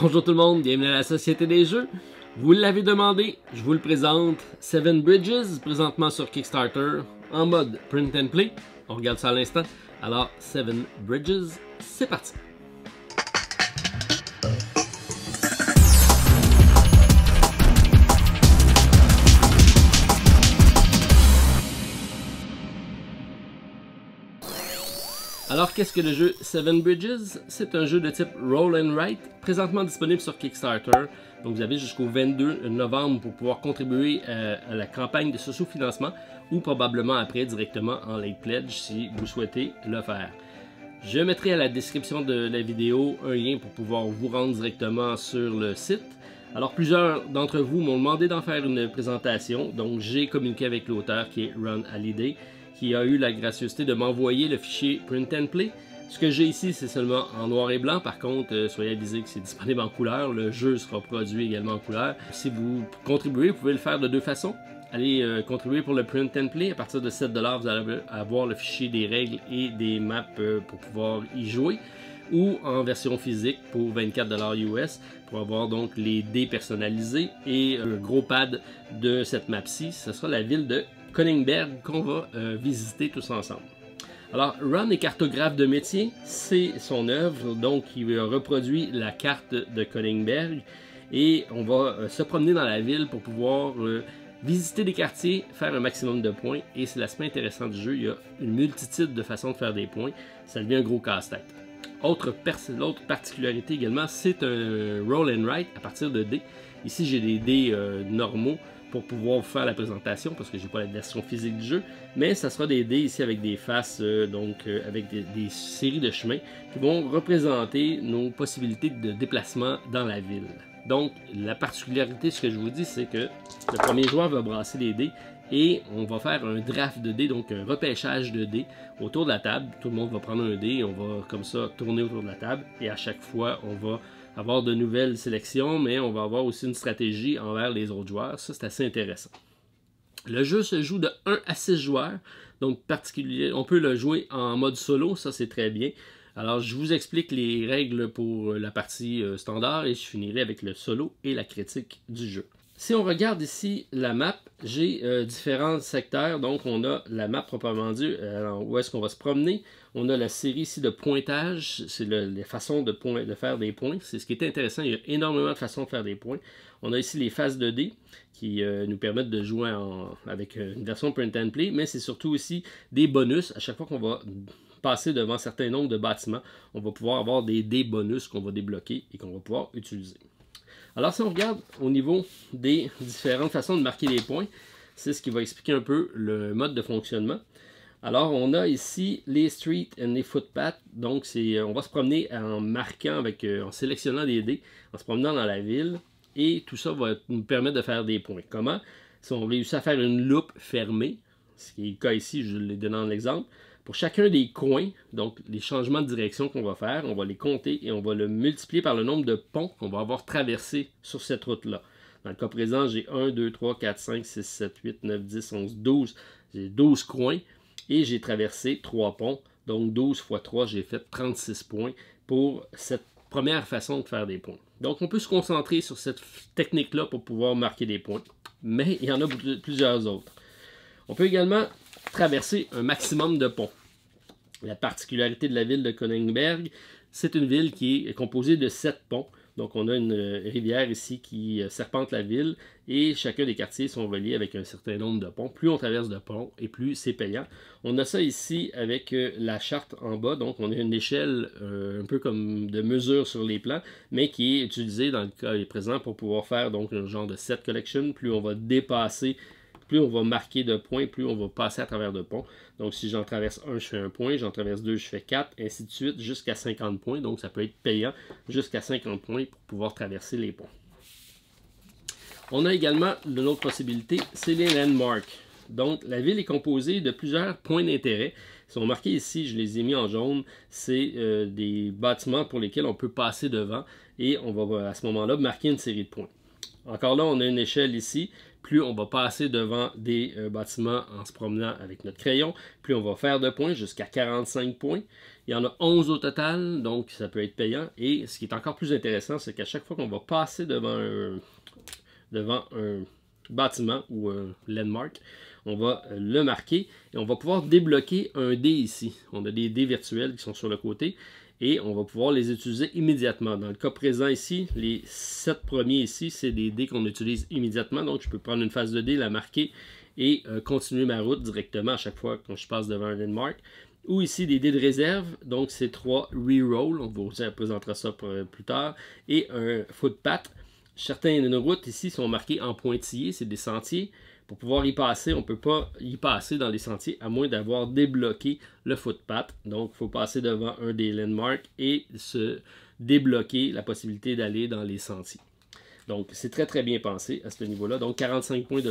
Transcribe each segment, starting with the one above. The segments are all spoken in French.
Bonjour tout le monde, bienvenue à la Société des Jeux. Vous l'avez demandé, je vous le présente. Seven Bridges, présentement sur Kickstarter, en mode print and play. On regarde ça à l'instant. Alors, Seven Bridges, c'est parti. Alors, qu'est-ce que le jeu Seven Bridges? C'est un jeu de type Roll and Write, présentement disponible sur Kickstarter. Donc, vous avez jusqu'au 22 novembre pour pouvoir contribuer à la campagne de socio-financement ou probablement après directement en late pledge si vous souhaitez le faire. Je mettrai à la description de la vidéo un lien pour pouvoir vous rendre directement sur le site. Alors, plusieurs d'entre vous m'ont demandé d'en faire une présentation, donc j'ai communiqué avec l'auteur qui est Ron Halliday, qui a eu la gracieuseté de m'envoyer le fichier Print and Play. Ce que j'ai ici, c'est seulement en noir et blanc. Par contre, soyez avisés que c'est disponible en couleur. Le jeu sera produit également en couleur. Si vous contribuez, vous pouvez le faire de deux façons. Allez contribuer pour le Print and Play. À partir de 7 $, vous allez avoir le fichier des règles et des maps pour pouvoir y jouer. Ou en version physique pour 24 $ US pour avoir donc les dés personnalisés et le gros pad de cette map-ci. Ce sera la ville de Königsberg qu'on va visiter tous ensemble. Alors, Ron est cartographe de métier, c'est son œuvre, donc il reproduit la carte de Königsberg et on va se promener dans la ville pour pouvoir visiter des quartiers, faire un maximum de points et c'est l'aspect intéressant du jeu, il y a une multitude de façons de faire des points, ça devient un gros casse-tête. L'autre particularité également, c'est un roll and write à partir de dés. Ici, j'ai des dés normaux pour pouvoir vous faire la présentation parce que j'ai pas la version physique du jeu, mais ça sera des dés ici avec des faces, avec des séries de chemins qui vont représenter nos possibilités de déplacement dans la ville. Donc, la particularité, ce que je vous dis, c'est que le premier joueur va brasser les dés et on va faire un draft de dés, donc un repêchage de dés autour de la table. Tout le monde va prendre un dé, on va comme ça tourner autour de la table et à chaque fois, on va avoir de nouvelles sélections, mais on va avoir aussi une stratégie envers les autres joueurs. Ça, c'est assez intéressant. Le jeu se joue de 1 à 6 joueurs, donc on peut le jouer en mode solo, ça c'est très bien. Alors, je vous explique les règles pour la partie standard et je finirai avec le solo et la critique du jeu. Si on regarde ici la map, j'ai différents secteurs. Donc, on a la map proprement dit, où est-ce qu'on va se promener. On a la série ici de pointage, c'est les façons de faire des points. C'est ce qui est intéressant, il y a énormément de façons de faire des points. On a ici les phases de dés qui nous permettent de jouer avec une version print and play, mais c'est surtout aussi des bonus. À chaque fois qu'on va passer devant un certain nombre de bâtiments, on va pouvoir avoir des dés bonus qu'on va débloquer et qu'on va pouvoir utiliser. Alors, si on regarde au niveau des différentes façons de marquer les points, c'est ce qui va expliquer un peu le mode de fonctionnement. Alors, on a ici les streets et les footpaths. Donc, on va se promener en marquant, en sélectionnant des dés, en se promenant dans la ville. Et tout ça va nous permettre de faire des points. Comment? Si on réussit à faire une loupe fermée, ce qui est le cas ici, je l'ai donné en exemple, pour chacun des coins, donc les changements de direction qu'on va faire, on va les compter et on va le multiplier par le nombre de ponts qu'on va avoir traversés sur cette route-là. Dans le cas présent, j'ai 1, 2, 3, 4, 5, 6, 7, 8, 9, 10, 11, 12. J'ai 12 coins et j'ai traversé 3 ponts. Donc 12 x 3, j'ai fait 36 points pour cette première façon de faire des points. Donc on peut se concentrer sur cette technique-là pour pouvoir marquer des points. Mais il y en a plusieurs autres. On peut également traverser un maximum de ponts. La particularité de la ville de Königsberg, c'est une ville qui est composée de 7 ponts. Donc on a une rivière ici qui serpente la ville et chacun des quartiers sont reliés avec un certain nombre de ponts. Plus on traverse de ponts et plus c'est payant. On a ça ici avec la charte en bas. Donc on a une échelle un peu comme de mesure sur les plans, mais qui est utilisée dans le cas présent pour pouvoir faire donc un genre de set collection. Plus on va dépasser, plus on va marquer de points, plus on va passer à travers de ponts. Donc, si j'en traverse un, je fais 1 point. J'en traverse 2, je fais 4, ainsi de suite, jusqu'à 50 points. Donc, ça peut être payant jusqu'à 50 points pour pouvoir traverser les ponts. On a également une autre possibilité, c'est les landmarks. Donc, la ville est composée de plusieurs points d'intérêt. Ils sont marqués ici, je les ai mis en jaune. C'est des bâtiments pour lesquels on peut passer devant et on va à ce moment-là marquer une série de points. Encore là, on a une échelle ici. plus on va passer devant des bâtiments en se promenant avec notre crayon, plus on va faire de points jusqu'à 45 points. Il y en a 11 au total, donc ça peut être payant. Et ce qui est encore plus intéressant, c'est qu'à chaque fois qu'on va passer devant un bâtiment ou un landmark, on va le marquer et on va pouvoir débloquer un dé ici. On a des dés virtuels qui sont sur le côté et on va pouvoir les utiliser immédiatement. Dans le cas présent ici, les 7 premiers ici, c'est des dés qu'on utilise immédiatement. Donc je peux prendre une phase de dé, la marquer et continuer ma route directement à chaque fois quand je passe devant un landmark. Ou ici des dés de réserve, donc c'est 3 reroll, on vous présentera ça plus tard, et un footpath. Certaines routes ici sont marquées en pointillés, c'est des sentiers. Pour pouvoir y passer, on ne peut pas y passer dans les sentiers à moins d'avoir débloqué le footpath. Donc, il faut passer devant un des landmarks et se débloquer la possibilité d'aller dans les sentiers. Donc, c'est très très bien pensé à ce niveau-là. Donc, 45 points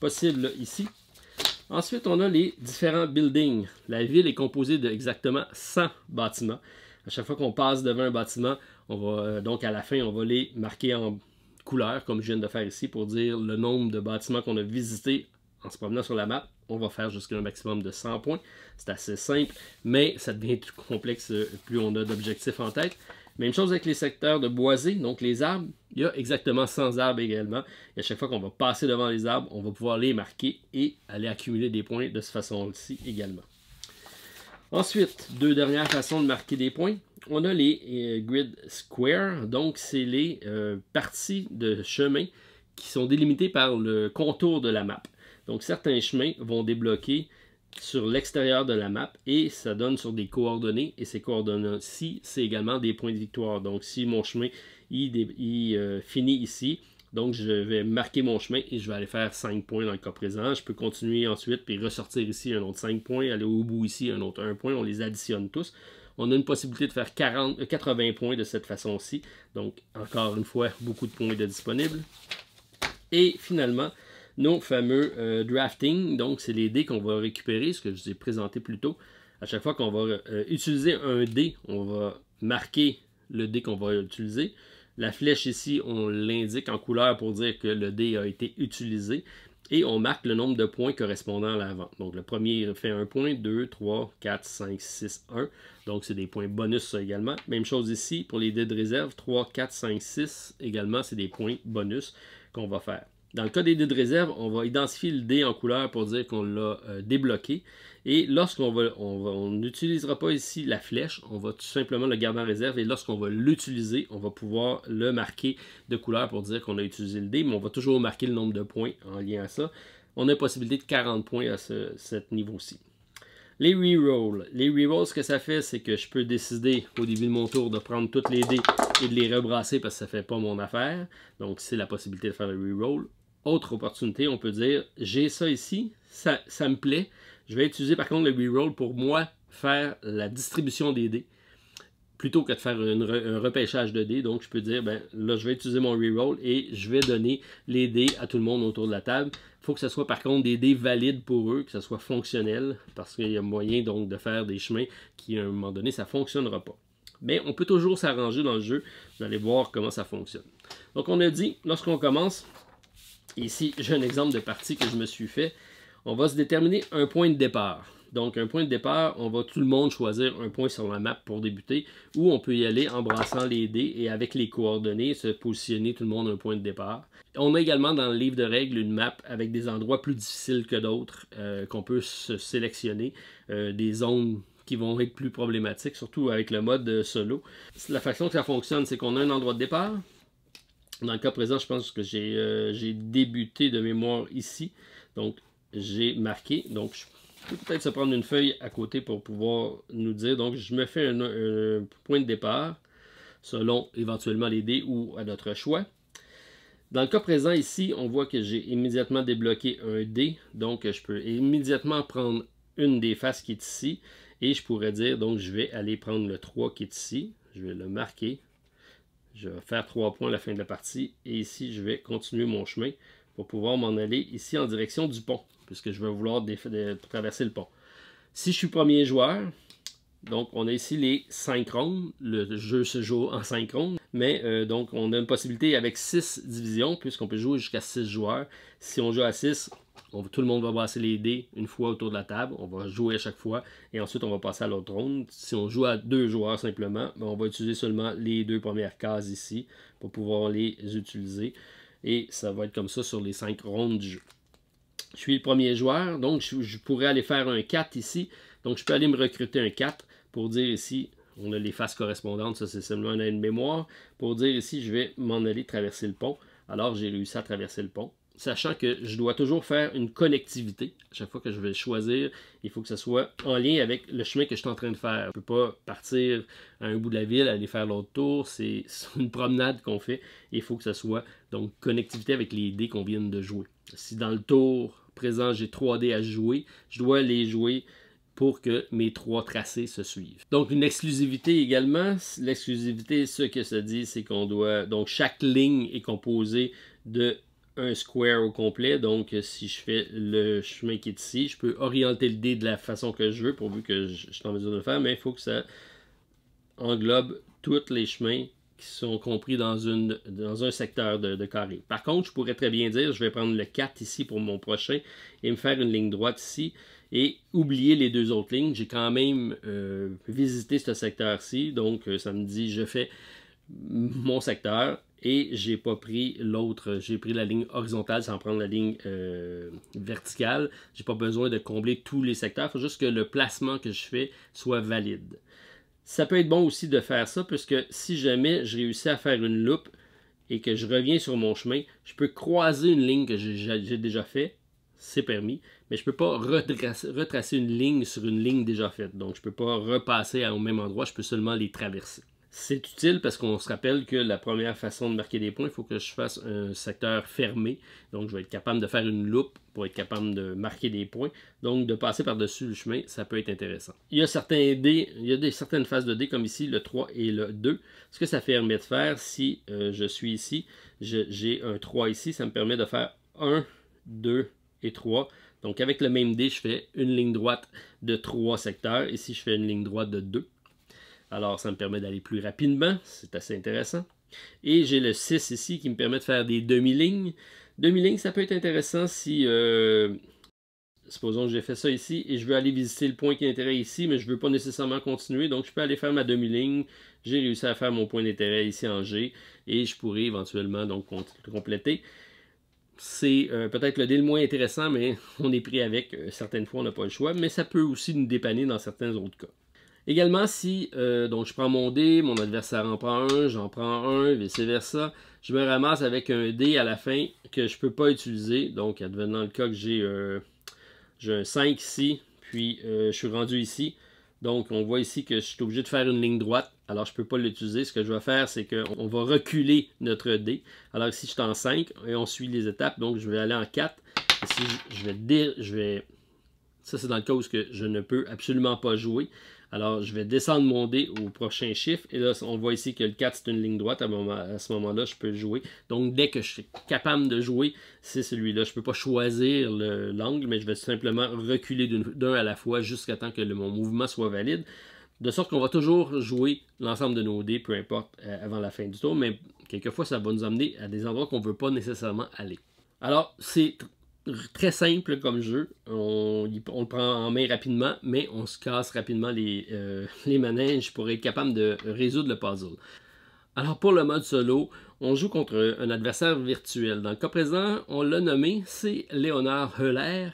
possibles ici. Ensuite, on a les différents buildings. La ville est composée d'exactement 100 bâtiments. À chaque fois qu'on passe devant un bâtiment, on va donc à la fin, on va les marquer en couleur, comme je viens de faire ici, pour dire le nombre de bâtiments qu'on a visités en se promenant sur la map. On va faire jusqu'à un maximum de 100 points. C'est assez simple, mais ça devient plus complexe plus on a d'objectifs en tête. Même chose avec les secteurs de boisés, donc les arbres. Il y a exactement 100 arbres également. Et à chaque fois qu'on va passer devant les arbres, on va pouvoir les marquer et aller accumuler des points de cette façon-ci également. Ensuite, deux dernières façons de marquer des points. On a les grid squares, donc c'est les parties de chemin qui sont délimitées par le contour de la map. Donc certains chemins vont débloquer sur l'extérieur de la map et ça donne sur des coordonnées et ces coordonnées-ci, c'est également des points de victoire. Donc si mon chemin finit ici, donc je vais marquer mon chemin et je vais aller faire 5 points dans le cas présent. Je peux continuer ensuite puis ressortir ici un autre 5 points, aller au bout ici un autre 1 point, on les additionne tous. On a une possibilité de faire 80 points de cette façon-ci. Donc encore une fois, beaucoup de points de disponibles. Et finalement, nos fameux drafting, donc c'est les dés qu'on va récupérer, ce que je vous ai présenté plus tôt. À chaque fois qu'on va utiliser un dé, on va marquer le dé qu'on va utiliser. La flèche ici, on l'indique en couleur pour dire que le dé a été utilisé. Et on marque le nombre de points correspondant à la vente. Donc le premier fait 1 point, 2, 3, 4, 5, 6, 1. Donc c'est des points bonus ça également. Même chose ici pour les dés de réserve, 3, 4, 5, 6 également, c'est des points bonus qu'on va faire. Dans le cas des dés de réserve, on va identifier le dé en couleur pour dire qu'on l'a débloqué. Et lorsqu'on n'utilisera pas ici la flèche, on va tout simplement le garder en réserve. Et lorsqu'on va l'utiliser, on va pouvoir le marquer de couleur pour dire qu'on a utilisé le dé. Mais on va toujours marquer le nombre de points en lien à ça. On a une possibilité de 40 points à ce niveau-ci. Les rerolls. Les rerolls, ce que ça fait, c'est que je peux décider au début de mon tour de prendre toutes les dés et de les rebrasser parce que ça ne fait pas mon affaire. Donc c'est la possibilité de faire le reroll. Autre opportunité, on peut dire, j'ai ça ici, ça me plaît. Je vais utiliser par contre le reroll pour moi faire la distribution des dés plutôt que de faire un repêchage de dés. Donc je peux dire, ben là je vais utiliser mon reroll et je vais donner les dés à tout le monde autour de la table. Il faut que ce soit par contre des dés valides pour eux, que ce soit fonctionnel, parce qu'il y a moyen donc de faire des chemins qui à un moment donné ça ne fonctionnera pas. Mais on peut toujours s'arranger dans le jeu, vous allez voir comment ça fonctionne. Donc on a dit, lorsqu'on commence, ici j'ai un exemple de partie que je me suis fait, on va se déterminer un point de départ. Donc, un point de départ, on va tout le monde choisir un point sur la map pour débuter, ou on peut y aller en brassant les dés et avec les coordonnées, se positionner tout le monde à un point de départ. On a également dans le livre de règles une map avec des endroits plus difficiles que d'autres qu'on peut se sélectionner, des zones qui vont être plus problématiques, surtout avec le mode solo. La façon que ça fonctionne, c'est qu'on a un endroit de départ. Dans le cas présent, je pense que j'ai débuté de mémoire ici. Donc, j'ai marqué. Donc, je peux peut-être se prendre une feuille à côté pour pouvoir nous dire. Donc, je me fais un point de départ selon éventuellement les dés ou à notre choix. Dans le cas présent ici, on voit que j'ai immédiatement débloqué un dé. Donc, je peux immédiatement prendre une des faces qui est ici. Et je pourrais dire, donc, je vais aller prendre le 3 qui est ici. Je vais le marquer. Je vais faire 3 points à la fin de la partie. Et ici, je vais continuer mon chemin pour pouvoir m'en aller ici en direction du pont, puisque je vais vouloir traverser le pont. Si je suis premier joueur, Donc, on a ici les 5 rondes. Le jeu se joue en 5 rondes. Mais donc, on a une possibilité avec 6 divisions, puisqu'on peut jouer jusqu'à 6 joueurs. Si on joue à 6, tout le monde va brasser les dés une fois autour de la table. On va jouer à chaque fois. Et ensuite, on va passer à l'autre ronde. Si on joue à 2 joueurs simplement, ben, on va utiliser seulement les 2 premières cases ici pour pouvoir les utiliser. Et ça va être comme ça sur les 5 rondes du jeu. Je suis le premier joueur, donc je pourrais aller faire un 4 ici. Donc, je peux aller me recruter un 4 pour dire ici, on a les faces correspondantes, ça c'est seulement un aide mémoire. Pour dire ici, je vais m'en aller traverser le pont. Alors, j'ai réussi à traverser le pont. Sachant que je dois toujours faire une connectivité. À chaque fois que je vais choisir, il faut que ce soit en lien avec le chemin que je suis en train de faire. Je ne peux pas partir à un bout de la ville, aller faire l'autre tour. C'est une promenade qu'on fait. Il faut que ce soit donc connectivité avec les dés qu'on vient de jouer. Si dans le tour présent, j'ai 3 dés à jouer, je dois les jouer pour que mes 3 tracés se suivent. Donc, une exclusivité également. L'exclusivité, ce que ça dit, c'est qu'on doit... Donc, chaque ligne est composée de un square au complet. Donc, si je fais le chemin qui est ici, je peux orienter le dé de la façon que je veux, pourvu que je suis en mesure de le faire, mais il faut que ça englobe tous les chemins qui sont compris dans un secteur de carré. Par contre, je pourrais très bien dire, je vais prendre le 4 ici pour mon prochain et me faire une ligne droite ici et oublier les 2 autres lignes. J'ai quand même visité ce secteur-ci, donc ça me dit, je fais mon secteur et j'ai pas pris l'autre, j'ai pris la ligne horizontale sans prendre la ligne verticale. J'ai pas besoin de combler tous les secteurs, il faut juste que le placement que je fais soit valide. Ça peut être bon aussi de faire ça, puisque si jamais je réussis à faire une loupe et que je reviens sur mon chemin, je peux croiser une ligne que j'ai déjà faite, c'est permis, mais je ne peux pas retracer une ligne sur une ligne déjà faite. Donc, je ne peux pas repasser au même endroit, je peux seulement les traverser. C'est utile parce qu'on se rappelle que la première façon de marquer des points, il faut que je fasse un secteur fermé. Donc, je vais être capable de faire une loupe pour être capable de marquer des points. Donc, de passer par-dessus le chemin, ça peut être intéressant. Il y a certains dés, certaines phases de dés comme ici, le 3 et le 2. Ce que ça permet de faire, si je suis ici, j'ai un 3 ici, ça me permet de faire 1, 2 et 3. Donc, avec le même dé, je fais une ligne droite de 3 secteurs. Ici, je fais une ligne droite de 2. Alors, ça me permet d'aller plus rapidement. C'est assez intéressant. Et j'ai le 6 ici qui me permet de faire des demi-lignes. Demi-lignes, ça peut être intéressant si, supposons que j'ai fait ça ici et je veux aller visiter le point qui est d'intérêt ici, mais je ne veux pas nécessairement continuer. Donc, je peux aller faire ma demi-ligne. J'ai réussi à faire mon point d'intérêt ici en G et je pourrais éventuellement donc compléter. C'est peut-être le dé le moins intéressant, mais on est pris avec. Certaines fois, on n'a pas le choix, mais ça peut aussi nous dépanner dans certains autres cas. Également, si donc je prends mon dé, mon adversaire en prend un, j'en prends un, vice-versa, je me ramasse avec un dé à la fin que je ne peux pas utiliser. Donc, advenant le cas que j'ai un 5 ici, puis je suis rendu ici. Donc, on voit ici que je suis obligé de faire une ligne droite. Alors, je ne peux pas l'utiliser. Ce que je vais faire, c'est qu'on va reculer notre dé. Alors, ici, je suis en 5 et on suit les étapes. Donc, je vais aller en 4. Ici, je vais... Ça, c'est dans le cas où je ne peux absolument pas jouer. Alors, je vais descendre mon dé au prochain chiffre. Et là, on voit ici que le 4, c'est une ligne droite. À ce moment-là, je peux jouer. Donc, dès que je suis capable de jouer, c'est celui-là. Je ne peux pas choisir l'angle, mais je vais simplement reculer d'un à la fois jusqu'à temps que mon mouvement soit valide. De sorte qu'on va toujours jouer l'ensemble de nos dés, peu importe, avant la fin du tour. Mais quelquefois, ça va nous amener à des endroits qu'on ne veut pas nécessairement aller. Alors, c'est très simple comme jeu. On le prend en main rapidement, mais on se casse rapidement les manèges pour être capable de résoudre le puzzle. Alors pour le mode solo, on joue contre un adversaire virtuel. Dans le cas présent, on l'a nommé, c'est Léonard Euler.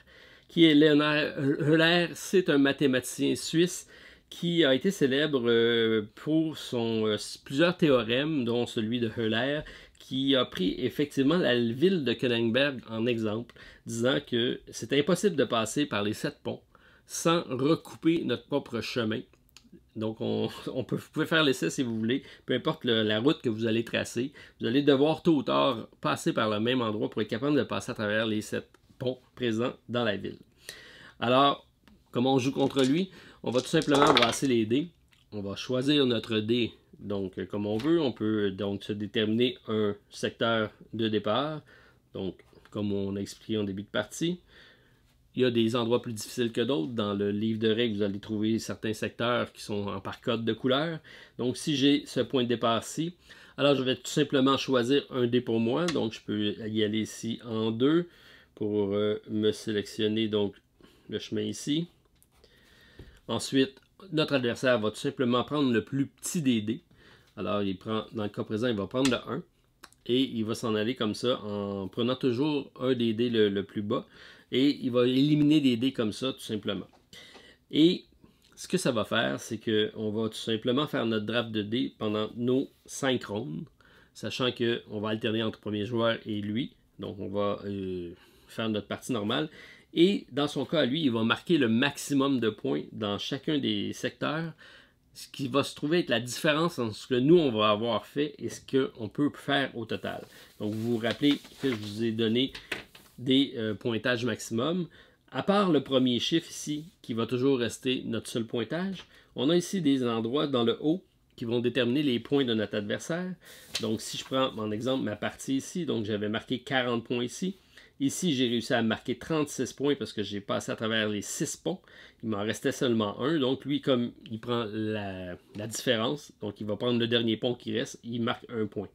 Qui est Léonard Euler? C'est un mathématicien suisse qui a été célèbre pour plusieurs théorèmes, dont celui de Euler, qui a pris effectivement la ville de Königsberg en exemple, disant que c'est impossible de passer par les 7 ponts sans recouper notre propre chemin. Donc, vous pouvez faire l'essai si vous voulez, peu importe la route que vous allez tracer, vous allez devoir tôt ou tard passer par le même endroit pour être capable de passer à travers les 7 ponts présents dans la ville. Alors, comment on joue contre lui? On va tout simplement brasser les dés. On va choisir notre dé donc comme on veut. On peut donc se déterminer un secteur de départ. Donc, comme on a expliqué en début de partie. Il y a des endroits plus difficiles que d'autres. Dans le livre de règles, vous allez trouver certains secteurs qui sont par code de couleur. Donc si j'ai ce point de départ-ci, alors je vais tout simplement choisir un dé pour moi. Donc je peux y aller ici en 2 pour me sélectionner donc le chemin ici. Ensuite, notre adversaire va tout simplement prendre le plus petit des dés. Alors il prend, dans le cas présent, il va prendre le 1. Et il va s'en aller comme ça en prenant toujours un des dés le plus bas. Et il va éliminer des dés comme ça tout simplement. Et ce que ça va faire, c'est qu'on va tout simplement faire notre draft de dés pendant nos 5 rondes. Sachant qu'on va alterner entre le premier joueur et lui. Donc on va faire notre partie normale. Et dans son cas, lui, il va marquer le maximum de points dans chacun des secteurs. Ce qui va se trouver être la différence entre ce que nous, on va avoir fait et ce qu'on peut faire au total. Donc, vous vous rappelez que je vous ai donné des pointages maximum. À part le premier chiffre ici, qui va toujours rester notre seul pointage, on a ici des endroits dans le haut qui vont déterminer les points de notre adversaire. Donc, si je prends en exemple ma partie ici, donc j'avais marqué 40 points ici. Ici, j'ai réussi à marquer 36 points parce que j'ai passé à travers les 6 ponts. Il m'en restait seulement un. Donc, lui, comme il prend la différence, donc il va prendre le dernier pont qui reste, il marque un point.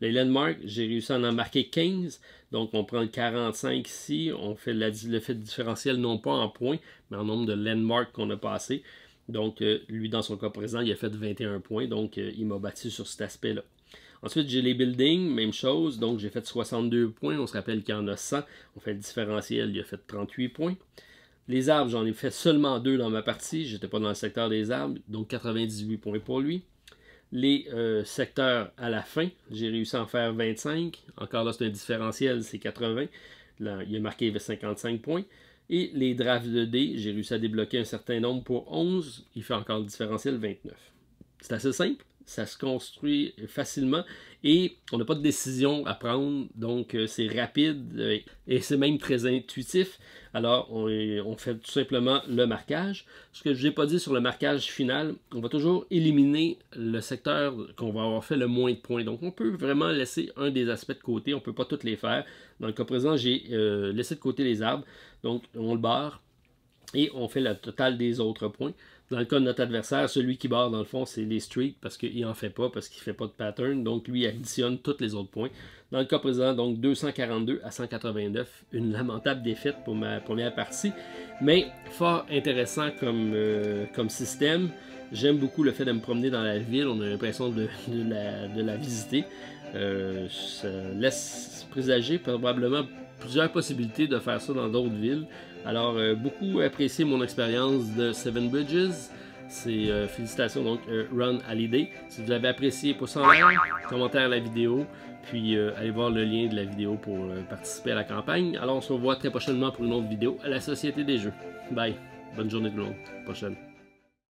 Les landmarks, j'ai réussi à en marquer 15. Donc, on prend le 45 ici. On fait le fait différentiel non pas en points, mais en nombre de landmarks qu'on a passé. Donc, lui, dans son cas présent, il a fait 21 points. Donc, il m'a battu sur cet aspect-là. Ensuite, j'ai les buildings, même chose. Donc, j'ai fait 62 points. On se rappelle qu'il y en a 100. On fait le différentiel, il a fait 38 points. Les arbres, j'en ai fait seulement 2 dans ma partie. Je n'étais pas dans le secteur des arbres. Donc, 98 points pour lui. Les secteurs à la fin, j'ai réussi à en faire 25. Encore là, c'est un différentiel, c'est 80. Là, il a marqué 55 points. Et les drafts de dés, j'ai réussi à débloquer un certain nombre pour 11. Il fait encore le différentiel 29. C'est assez simple. Ça se construit facilement et on n'a pas de décision à prendre, donc c'est rapide et c'est même très intuitif. Alors on fait tout simplement le marquage. Ce que je n'ai pas dit sur le marquage final, on va toujours éliminer le secteur qu'on va avoir fait le moins de points. Donc on peut vraiment laisser un des aspects de côté, on ne peut pas tous les faire. Dans le cas présent, j'ai laissé de côté les arbres, donc on le barre et on fait le total des autres points. Dans le cas de notre adversaire, celui qui barre dans le fond, c'est les streaks parce qu'il n'en fait pas, parce qu'il ne fait pas de pattern. Donc lui additionne tous les autres points. Dans le cas présent, donc 242 à 189. Une lamentable défaite pour ma première partie. Mais fort intéressant comme système. J'aime beaucoup le fait de me promener dans la ville. On a l'impression de la visiter. Ça laisse présager probablement plusieurs possibilités de faire ça dans d'autres villes. Alors, beaucoup apprécié mon expérience de Seven Bridges. C'est félicitations donc Ron Halliday. Si vous avez apprécié, pouce en l'air, commentaire à la vidéo, puis allez voir le lien de la vidéo pour participer à la campagne. Alors, on se revoit très prochainement pour une autre vidéo à la Société des Jeux. Bye! Bonne journée tout le monde. Prochaine.